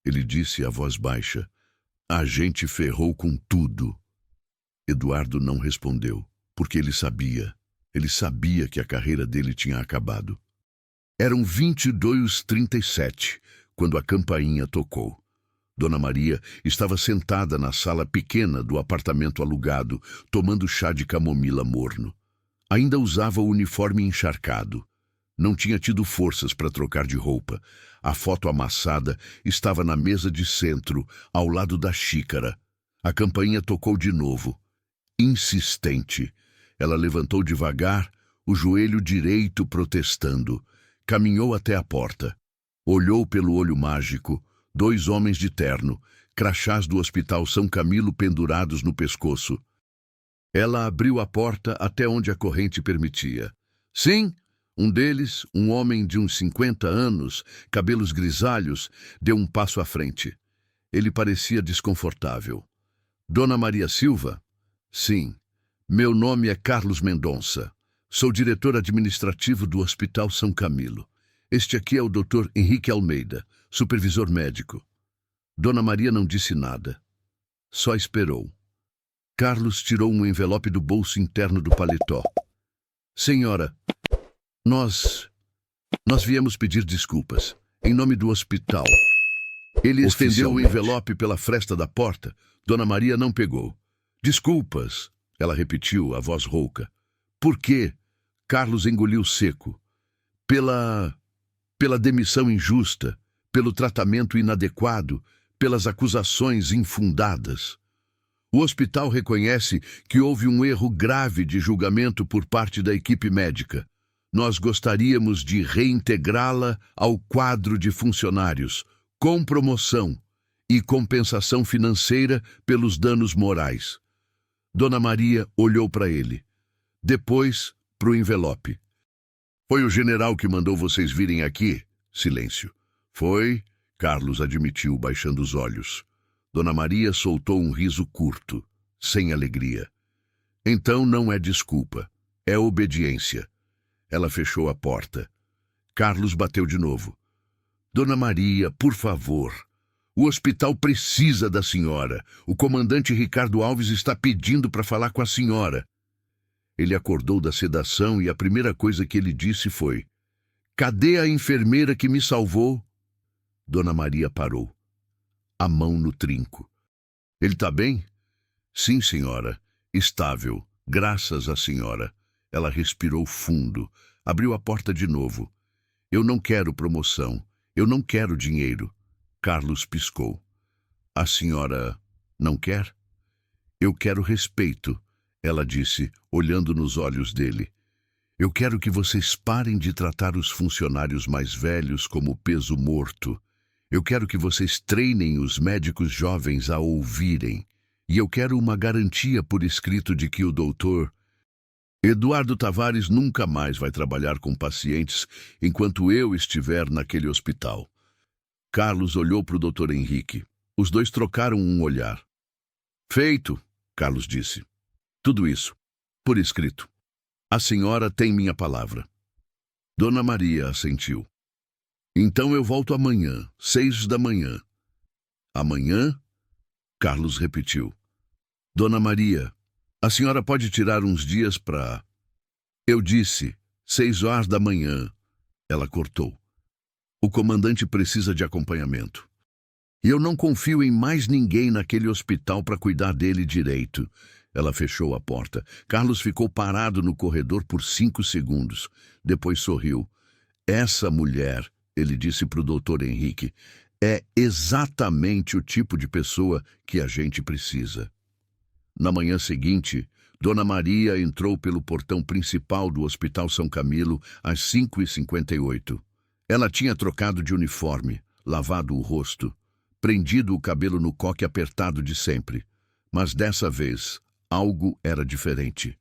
ele disse a voz baixa, a gente ferrou com tudo. Eduardo não respondeu, porque ele sabia. Ele sabia que a carreira dele tinha acabado. Eram 22h37. quando a campainha tocou. Dona Maria estava sentada na sala pequena do apartamento alugado, tomando chá de camomila morno. Ainda usava o uniforme encharcado. Não tinha tido forças para trocar de roupa. A foto amassada estava na mesa de centro, ao lado da xícara. A campainha tocou de novo. Insistente. Ela levantou devagar, o joelho direito protestando. Caminhou até a porta. Olhou pelo olho mágico. 2 homens de terno, crachás do Hospital São Camilo pendurados no pescoço. Ela abriu a porta até onde a corrente permitia. Sim, um deles, um homem de uns 50 anos, cabelos grisalhos, deu um passo à frente. Ele parecia desconfortável. Dona Maria Silva? Sim. Meu nome é Carlos Mendonça. Sou diretor administrativo do Hospital São Camilo. Este aqui é o Dr. Henrique Almeida, supervisor médico. Dona Maria não disse nada. Só esperou. Carlos tirou um envelope do bolso interno do paletó. Senhora, nós viemos pedir desculpas, em nome do hospital. Ele estendeu o envelope pela fresta da porta. Dona Maria não pegou. Desculpas, ela repetiu, a voz rouca. Por quê? Carlos engoliu seco. Pela demissão injusta, pelo tratamento inadequado, pelas acusações infundadas. O hospital reconhece que houve um erro grave de julgamento por parte da equipe médica. Nós gostaríamos de reintegrá-la ao quadro de funcionários, com promoção e compensação financeira pelos danos morais. Dona Maria olhou para ele. Depois, para o envelope. Foi o general que mandou vocês virem aqui? Silêncio. Foi, Carlos admitiu, baixando os olhos. Dona Maria soltou um riso curto, sem alegria. Então não é desculpa, é obediência. Ela fechou a porta. Carlos bateu de novo. Dona Maria, por favor. O hospital precisa da senhora. O comandante Ricardo Alves está pedindo para falar com a senhora. Ele acordou da sedação e a primeira coisa que ele disse foi: Cadê a enfermeira que me salvou? Dona Maria parou, a mão no trinco. Ele está bem? Sim, senhora. Estável, graças à senhora. Ela respirou fundo, abriu a porta de novo. Eu não quero promoção, eu não quero dinheiro. Carlos piscou. A senhora não quer? Eu quero respeito, ela disse, olhando nos olhos dele. Eu quero que vocês parem de tratar os funcionários mais velhos como peso morto. Eu quero que vocês treinem os médicos jovens a ouvirem. E eu quero uma garantia por escrito de que o doutor Eduardo Tavares nunca mais vai trabalhar com pacientes enquanto eu estiver naquele hospital. Carlos olhou para o Dr. Henrique. Os dois trocaram um olhar. Feito, Carlos disse. Tudo isso, por escrito. A senhora tem minha palavra. Dona Maria assentiu. Então eu volto amanhã, 6 da manhã. Amanhã? Carlos repetiu. Dona Maria, a senhora pode tirar uns dias para... Eu disse, 6 horas da manhã. Ela cortou. O comandante precisa de acompanhamento. E eu não confio em mais ninguém naquele hospital para cuidar dele direito. Ela fechou a porta. Carlos ficou parado no corredor por 5 segundos. Depois sorriu. Essa mulher, ele disse para o Dr. Henrique, é exatamente o tipo de pessoa que a gente precisa. Na manhã seguinte, Dona Maria entrou pelo portão principal do Hospital São Camilo às 5h58. Ela tinha trocado de uniforme, lavado o rosto, prendido o cabelo no coque apertado de sempre. Mas dessa vez, algo era diferente.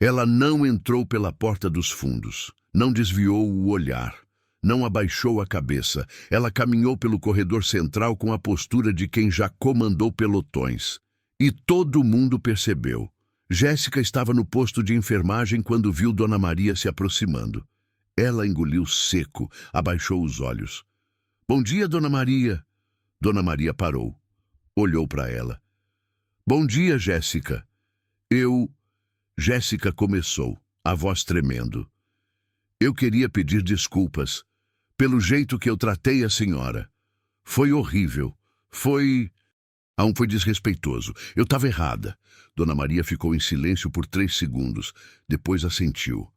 Ela não entrou pela porta dos fundos, não desviou o olhar, não abaixou a cabeça. Ela caminhou pelo corredor central com a postura de quem já comandou pelotões. E todo mundo percebeu. Jéssica estava no posto de enfermagem quando viu Dona Maria se aproximando. Ela engoliu seco, abaixou os olhos. Bom dia, Dona Maria. Dona Maria parou. Olhou para ela. Bom dia, Jéssica. Jéssica começou, a voz tremendo. Eu queria pedir desculpas pelo jeito que eu tratei a senhora. Foi horrível. Foi desrespeitoso. Eu estava errada. Dona Maria ficou em silêncio por 3 segundos. Depois assentiu.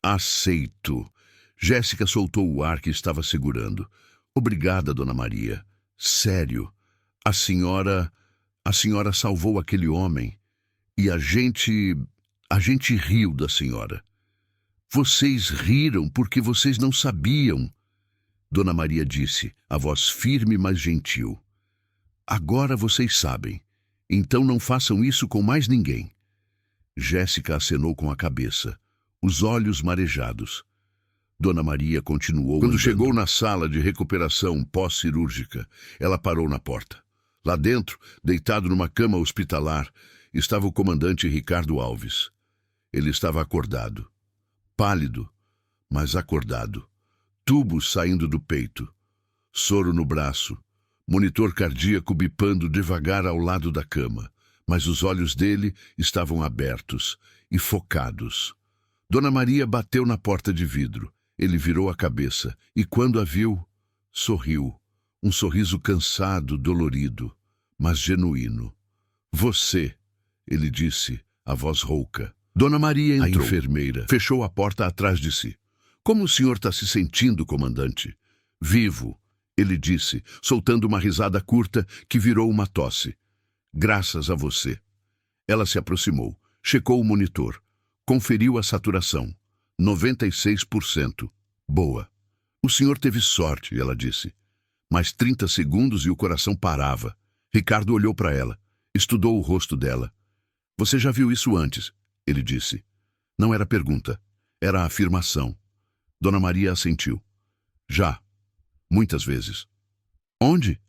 Aceito. Jéssica soltou o ar que estava segurando. Obrigada, Dona Maria. Sério. A senhora salvou aquele homem. E a gente riu da senhora. Vocês riram porque vocês não sabiam. Dona Maria disse, a voz firme, mas gentil. Agora vocês sabem. Então não façam isso com mais ninguém. Jéssica acenou com a cabeça, os olhos marejados. Dona Maria continuou Quando andando. Chegou na sala de recuperação pós-cirúrgica, ela parou na porta. Lá dentro, deitado numa cama hospitalar, estava o comandante Ricardo Alves. Ele estava acordado. Pálido, mas acordado. Tubos saindo do peito. Soro no braço. Monitor cardíaco bipando devagar ao lado da cama. Mas os olhos dele estavam abertos e focados. Dona Maria bateu na porta de vidro. Ele virou a cabeça e, quando a viu, sorriu. Um sorriso cansado, dolorido, mas genuíno. Você, ele disse, a voz rouca. Dona Maria entrou. A enfermeira fechou a porta atrás de si. Como o senhor está se sentindo, comandante? Vivo, ele disse, soltando uma risada curta que virou uma tosse. Graças a você. Ela se aproximou, checou o monitor, conferiu a saturação. 96%. Boa. O senhor teve sorte, ela disse. Mais 30 segundos e o coração parava. Ricardo olhou para ela, estudou o rosto dela. Você já viu isso antes? Ele disse. Não era pergunta, era afirmação. Dona Maria assentiu. Já. Muitas vezes. Onde?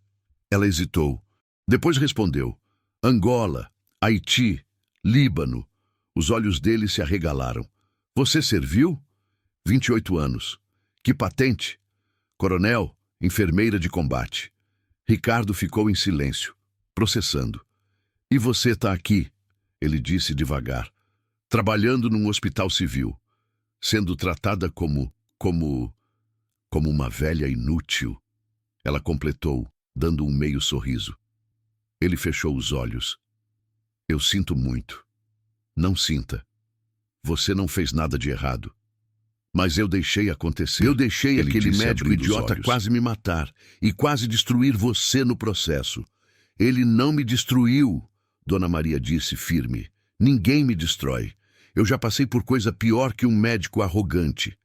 Ela hesitou. Depois respondeu. Angola, Haiti, Líbano. Os olhos dele se arregalaram. Você serviu? 28 anos. Que patente? Coronel, enfermeira de combate. Ricardo ficou em silêncio, processando. E você está aqui, ele disse devagar, trabalhando num hospital civil, sendo tratada como uma velha inútil. Ela completou, dando um meio sorriso. Ele fechou os olhos. Eu sinto muito. Não sinta. Você não fez nada de errado. Mas eu deixei acontecer. Eu deixei aquele médico idiota quase me matar e quase destruir você no processo. Ele não me destruiu, Dona Maria disse firme. Ninguém me destrói. Eu já passei por coisa pior que um médico arrogante.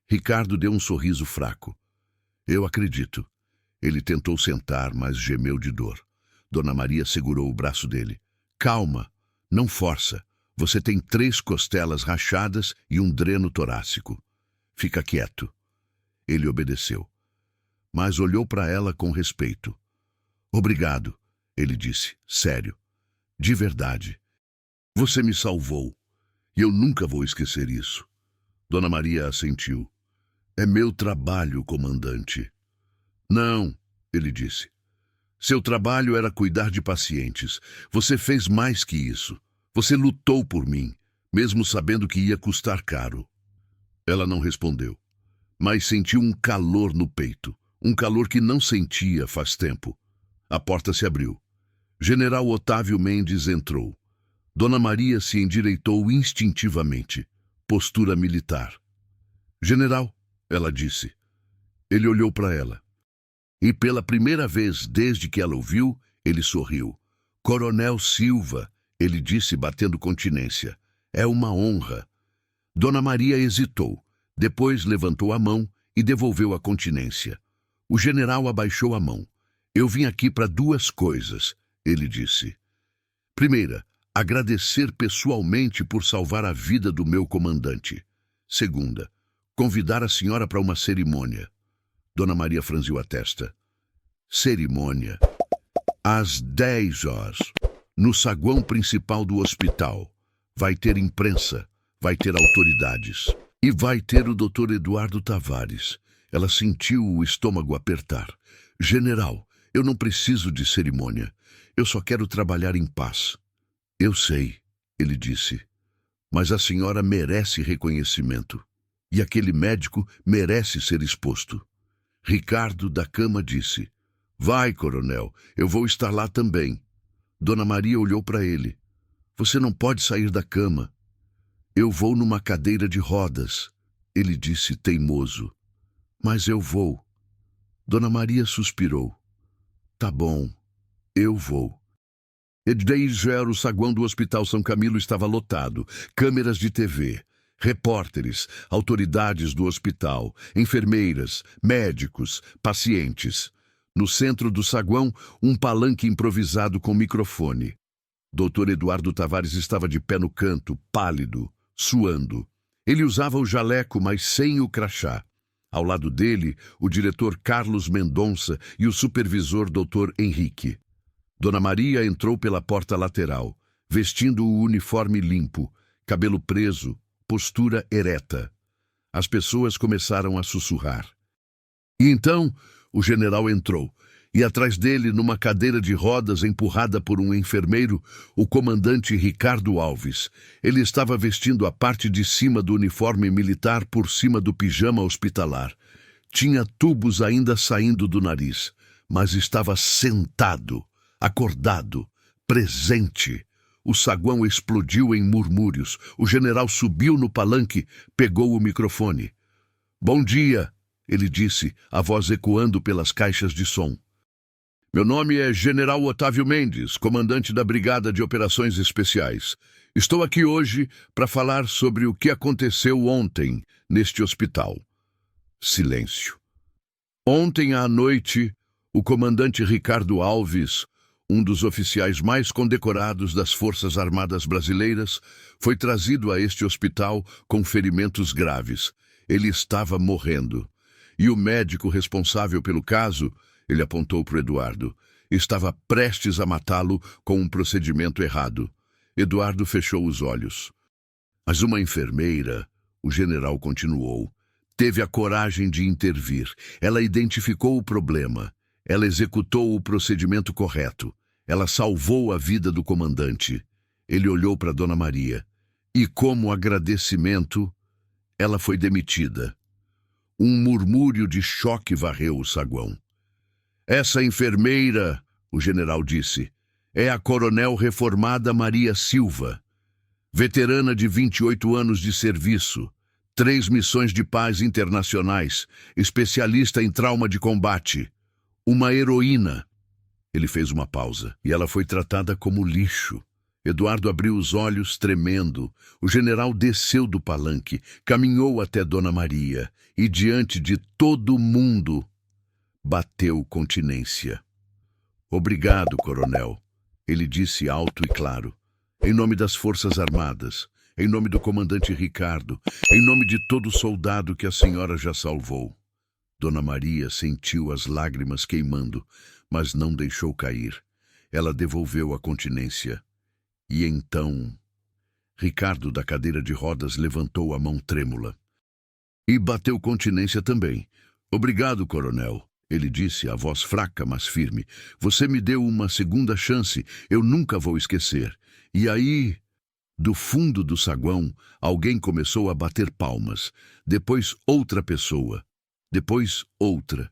Ricardo deu um sorriso fraco. Eu acredito. Ele tentou sentar, mas gemeu de dor. Dona Maria segurou o braço dele. Calma, não força. Você tem 3 costelas rachadas e um dreno torácico. Fica quieto. Ele obedeceu, mas olhou para ela com respeito. Obrigado, ele disse, sério. De verdade. Você me salvou, e eu nunca vou esquecer isso. Dona Maria assentiu. É meu trabalho, comandante. Não, ele disse. Seu trabalho era cuidar de pacientes. Você fez mais que isso. Você lutou por mim, mesmo sabendo que ia custar caro. Ela não respondeu, mas sentiu um calor no peito, um calor que não sentia faz tempo. A porta se abriu. General Otávio Mendes entrou. Dona Maria se endireitou instintivamente, postura militar. General, ela disse. Ele olhou para ela. E pela primeira vez desde que ela o viu, ele sorriu. Coronel Silva, ele disse batendo continência. É uma honra. Dona Maria hesitou. Depois levantou a mão e devolveu a continência. O general abaixou a mão. Eu vim aqui para 2 coisas, ele disse. Primeira, agradecer pessoalmente por salvar a vida do meu comandante. Segunda, convidar a senhora para uma cerimônia. Dona Maria franziu a testa. Cerimônia. Às 10 horas. No saguão principal do hospital. Vai ter imprensa, vai ter autoridades. E vai ter o Dr. Eduardo Tavares. Ela sentiu o estômago apertar. General, eu não preciso de cerimônia. Eu só quero trabalhar em paz. Eu sei, ele disse. Mas a senhora merece reconhecimento. E aquele médico merece ser exposto. Ricardo da cama disse: Vai, coronel, eu vou estar lá também. Dona Maria olhou para ele. Você não pode sair da cama. Eu vou numa cadeira de rodas, ele disse teimoso. Mas eu vou. Dona Maria suspirou. Tá bom, eu vou. E desde o saguão do Hospital São Camilo estava lotado. Câmeras de TV, repórteres, autoridades do hospital, enfermeiras, médicos, pacientes. No centro do saguão, um palanque improvisado com microfone. Dr. Eduardo Tavares estava de pé no canto, pálido, suando. Ele usava o jaleco, mas sem o crachá. Ao lado dele, o diretor Carlos Mendonça e o supervisor Dr. Henrique. Dona Maria entrou pela porta lateral, vestindo o uniforme limpo, cabelo preso, postura ereta. As pessoas começaram a sussurrar. E então, o general entrou, e atrás dele, numa cadeira de rodas empurrada por um enfermeiro, o comandante Ricardo Alves. Ele estava vestindo a parte de cima do uniforme militar por cima do pijama hospitalar. Tinha tubos ainda saindo do nariz, mas estava sentado, acordado, presente. O saguão explodiu em murmúrios. O general subiu no palanque, pegou o microfone. Bom dia, ele disse, a voz ecoando pelas caixas de som. Meu nome é General Otávio Mendes, comandante da Brigada de Operações Especiais. Estou aqui hoje para falar sobre o que aconteceu ontem neste hospital. Silêncio. Ontem à noite, o comandante Ricardo Alves, um dos oficiais mais condecorados das Forças Armadas Brasileiras, foi trazido a este hospital com ferimentos graves. Ele estava morrendo. E o médico responsável pelo caso, ele apontou para o Eduardo, estava prestes a matá-lo com um procedimento errado. Eduardo fechou os olhos. Mas uma enfermeira, o general continuou, teve a coragem de intervir. Ela identificou o problema. Ela executou o procedimento correto. Ela salvou a vida do comandante. Ele olhou para Dona Maria. E como agradecimento, ela foi demitida. Um murmúrio de choque varreu o saguão. Essa enfermeira, o general disse, é a coronel reformada Maria Silva, veterana de 28 anos de serviço, 3 missões de paz internacionais, especialista em trauma de combate, uma heroína. Ele fez uma pausa, e ela foi tratada como lixo. Eduardo abriu os olhos, tremendo. O general desceu do palanque, caminhou até Dona Maria, e diante de todo mundo, bateu continência. Obrigado, coronel, ele disse alto e claro. Em nome das Forças Armadas, em nome do comandante Ricardo, em nome de todo soldado que a senhora já salvou. Dona Maria sentiu as lágrimas queimando, mas não deixou cair. Ela devolveu a continência. E então, Ricardo da cadeira de rodas levantou a mão trêmula. E bateu continência também. Obrigado, coronel. Ele disse, a voz fraca, mas firme. Você me deu uma segunda chance, eu nunca vou esquecer. E aí, do fundo do saguão, alguém começou a bater palmas. Depois outra pessoa. Depois outra.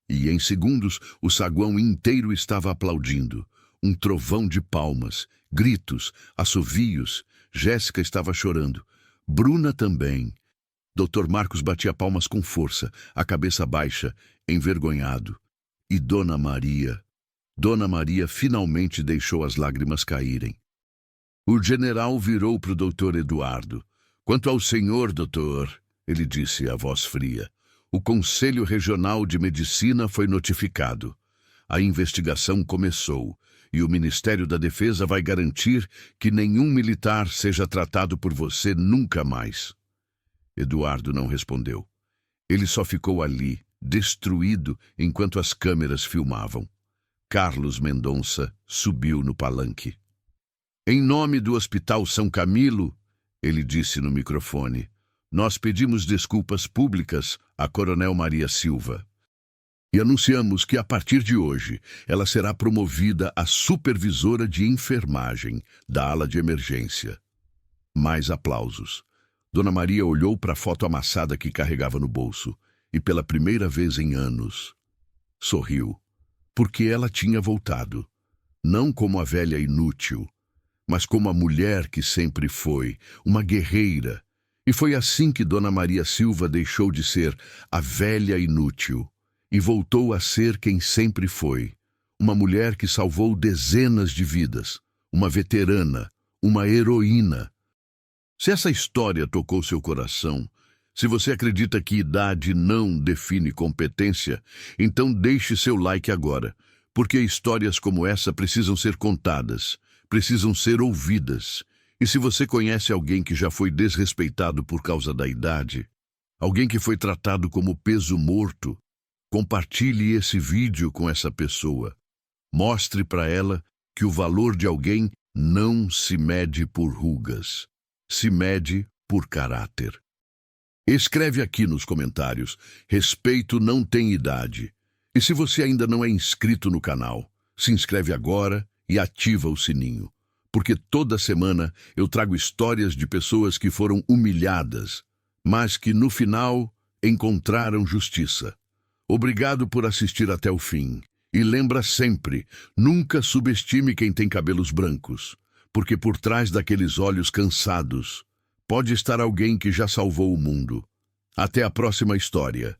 E em segundos, o saguão inteiro estava aplaudindo. Um trovão de palmas, gritos, assovios. Jéssica estava chorando. Bruna também. Dr. Marcos batia palmas com força, a cabeça baixa, envergonhado. E Dona Maria finalmente deixou as lágrimas caírem. O general virou para o Dr. Eduardo. Quanto ao senhor, doutor, ele disse a voz fria, o Conselho Regional de Medicina foi notificado. A investigação começou, e o Ministério da Defesa vai garantir que nenhum militar seja tratado por você nunca mais. Eduardo não respondeu. Ele só ficou ali, destruído, enquanto as câmeras filmavam. Carlos Mendonça subiu no palanque. Em nome do Hospital São Camilo, ele disse no microfone, nós pedimos desculpas públicas à Coronel Maria Silva. E anunciamos que, a partir de hoje, ela será promovida a supervisora de enfermagem da ala de emergência. Mais aplausos. Dona Maria olhou para a foto amassada que carregava no bolso. e pela primeira vez em anos, sorriu, porque ela tinha voltado, não como a velha inútil, mas como a mulher que sempre foi, uma guerreira. E foi assim que Dona Maria Silva deixou de ser a velha inútil e voltou a ser quem sempre foi, uma mulher que salvou dezenas de vidas, uma veterana, uma heroína. Se essa história tocou seu coração, se você acredita que idade não define competência, então deixe seu like agora, porque histórias como essa precisam ser contadas, precisam ser ouvidas. E se você conhece alguém que já foi desrespeitado por causa da idade, alguém que foi tratado como peso morto, compartilhe esse vídeo com essa pessoa. Mostre para ela que o valor de alguém não se mede por rugas, se mede por caráter. Escreve aqui nos comentários: respeito não tem idade. E se você ainda não é inscrito no canal, se inscreve agora e ativa o sininho, porque toda semana eu trago histórias de pessoas que foram humilhadas, mas que no final encontraram justiça. Obrigado por assistir até o fim. E lembra sempre, nunca subestime quem tem cabelos brancos, porque por trás daqueles olhos cansados pode estar alguém que já salvou o mundo. Até a próxima história.